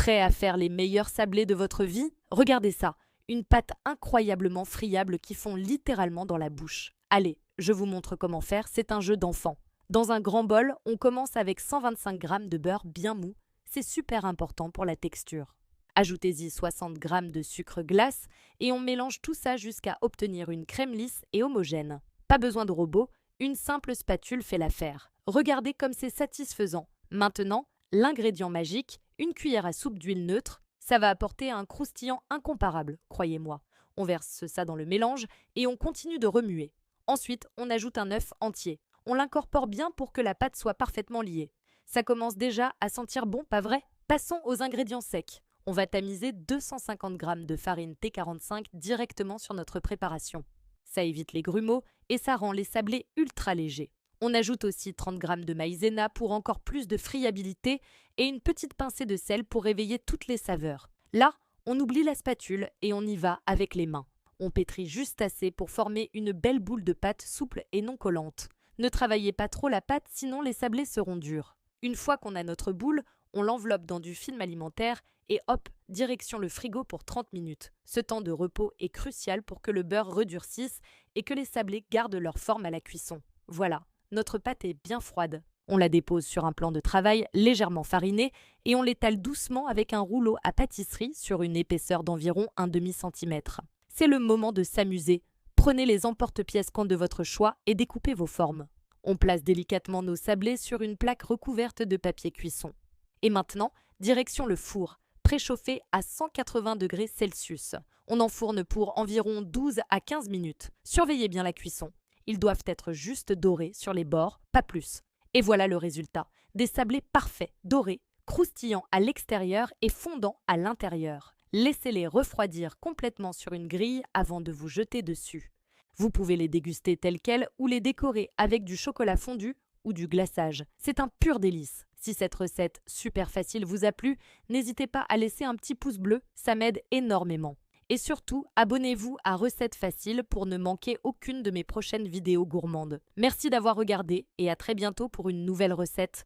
Prêt à faire les meilleurs sablés de votre vie? Regardez ça, une pâte incroyablement friable qui fond littéralement dans la bouche. Allez, je vous montre comment faire, c'est un jeu d'enfant. Dans un grand bol, on commence avec 125 g de beurre bien mou, c'est super important pour la texture. Ajoutez-y 60 g de sucre glace et on mélange tout ça jusqu'à obtenir une crème lisse et homogène. Pas besoin de robot, une simple spatule fait l'affaire. Regardez comme c'est satisfaisant. Maintenant, l'ingrédient magique, une cuillère à soupe d'huile neutre, ça va apporter un croustillant incomparable, croyez-moi. On verse ça dans le mélange et on continue de remuer. Ensuite, on ajoute un œuf entier. On l'incorpore bien pour que la pâte soit parfaitement liée. Ça commence déjà à sentir bon, pas vrai? Passons aux ingrédients secs. On va tamiser 250 g de farine T45 directement sur notre préparation. Ça évite les grumeaux et ça rend les sablés ultra légers. On ajoute aussi 30 g de maïzena pour encore plus de friabilité et une petite pincée de sel pour réveiller toutes les saveurs. Là, on oublie la spatule et on y va avec les mains. On pétrit juste assez pour former une belle boule de pâte souple et non collante. Ne travaillez pas trop la pâte, sinon les sablés seront durs. Une fois qu'on a notre boule, on l'enveloppe dans du film alimentaire et hop, direction le frigo pour 30 minutes. Ce temps de repos est crucial pour que le beurre redurcisse et que les sablés gardent leur forme à la cuisson. Voilà, notre pâte est bien froide. On la dépose sur un plan de travail légèrement fariné et on l'étale doucement avec un rouleau à pâtisserie sur une épaisseur d'environ un demi-centimètre. C'est le moment de s'amuser. Prenez les emporte-pièces de votre choix et découpez vos formes. On place délicatement nos sablés sur une plaque recouverte de papier cuisson. Et maintenant, direction le four, préchauffé à 180 degrés Celsius. On enfourne pour environ 12 à 15 minutes. Surveillez bien la cuisson. Ils doivent être juste dorés sur les bords, pas plus. Et voilà le résultat. Des sablés parfaits, dorés, croustillants à l'extérieur et fondants à l'intérieur. Laissez-les refroidir complètement sur une grille avant de vous jeter dessus. Vous pouvez les déguster tels quels ou les décorer avec du chocolat fondu ou du glaçage. C'est un pur délice. Si cette recette super facile vous a plu, n'hésitez pas à laisser un petit pouce bleu, ça m'aide énormément. Et surtout, abonnez-vous à Recettes Faciles pour ne manquer aucune de mes prochaines vidéos gourmandes. Merci d'avoir regardé et à très bientôt pour une nouvelle recette.